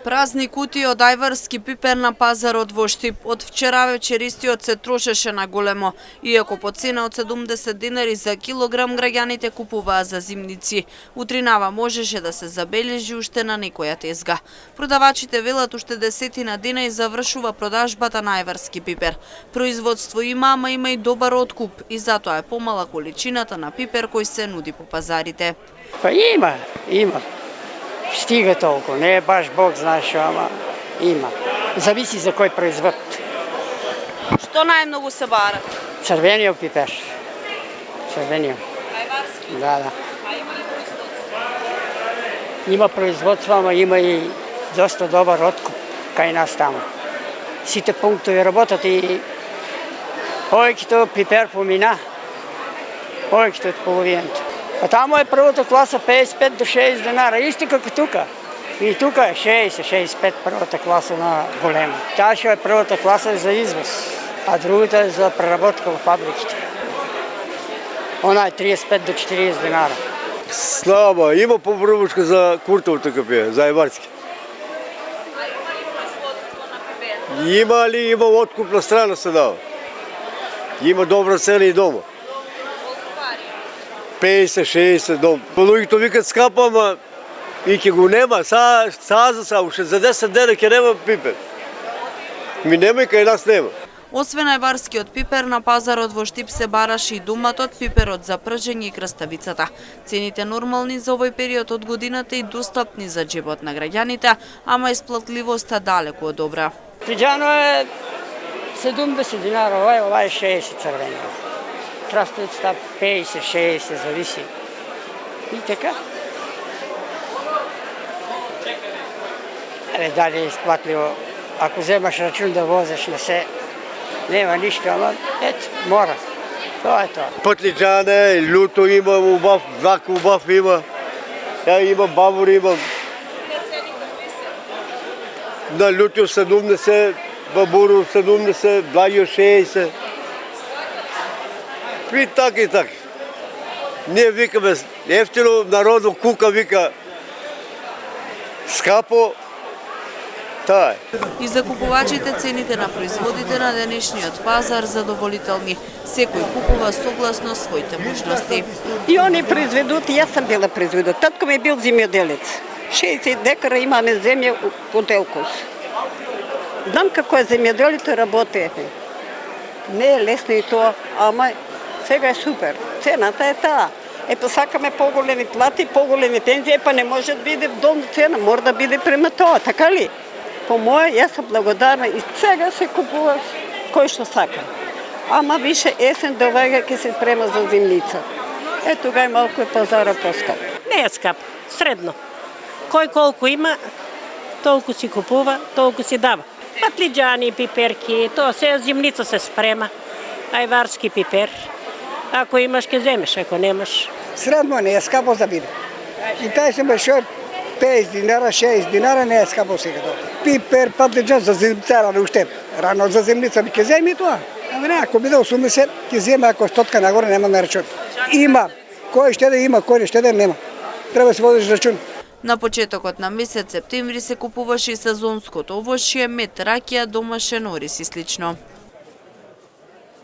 Празни кутии од ајварски пипер на пазарот во Штип. Од вчера вечер истиот се трошеше на големо. Иако по цена од 70 денари за килограм, граѓаните купуваа за зимници. Утринава можеше да се забележи уште на некоја тезга. Продавачите велат уште десетина дена и завршува продажбата на ајварски пипер. Производство има, ама има и добар откуп и затоа е помала количината на пипер кој се нуди по пазарите. Па има. Стига толку, не е баш Бог знае што, ама има. Зависи за кој производ. Што најмногу се бара? Црвениот пипер. Црвениот. Ајварски? Да. А има ли производство? Има производство, ама има и доста добар откуп кај нас таму. Сите пунктови работат и повеќето пипер помина. Повеќето од половината. А таму е првата класа 55 до 60 денара, исто како тука. И тука е 60-65 првата класа на голема. Таа што е првата класа е за извоз, а другата е за преработка во фабриките. Она е 35 до 40 денара. Слаба, има попробушка за куртовото капе, за ајварски. А има ли производство на пипер? Има откупна страна се дава. Има добра цена и дома. 50-60 дом. Луѓето викат скапа, ама и ќе го нема. Уште за 10 дена ќе нема пипер. Ми нема и кај нас нема. Освен ајварскиот пипер, на пазарот во Штип се бараше и думатот, пиперот за пржење и краставицата. Цените нормални за овој период од годината и достапни за џебот на граѓаните, ама исплатливоста далеку од добра. Тиџано е 70 динара, ова е 60 црвени. Краставицата 50-60, зависи. И така. Дали е исплатливо. Ако земаш рачун да возеш на се, нема ништо, ама ето, мора. Тоа е тоа. Патлиџане, люто има, убав, вак убав има. Ја имам бавур, имам. На люто 70, бабуру 70, благио 60. И така. Ние викаме ефтино, народно кука вика скапо. Таа е. И за купувачите цените на производите на денешниот пазар задоволителни. Секој купува согласно своите можности. И они произведут, јас сам била произведут. Татко ми бил земјоделец. 60 декара имаме земја по Делкос. Знам како е земјоделите работи. Не е лесно и тоа, ама сега е супер. Цената е таа. Посакаме поголеми плати, поголеми пензии, па не може да биде долна цена, мора да биде према тоа, така ли? По моје, јас сум благодарна и сега се купува кој што сака. Ама више есен довега ќе се према за зимница. Тога е малку пазара поскап. Не е скап, средно. Кој колку има, толку си купува, толку си дава. Патлиџани, пиперки, тоа се зимница се спрема. Ајварски пипер. Ако имаш, ке земеш, ако немаш. Средно не е скапо за биде. И тај се мешо 50 динара, 60 динара не е скапо сега тоа. Пипер, патлиџан за зимница, уште рано за зимница ке земи тоа. Ама не, ако биде 80, ке земе, ако стотка нагоре нема на рачун. Има, кој ще да има, кој ще да нема. Треба се водиш рачун. На почетокот на месец септември се купуваше и сезонското овошје, мед, ракија, домашен ориз и слично.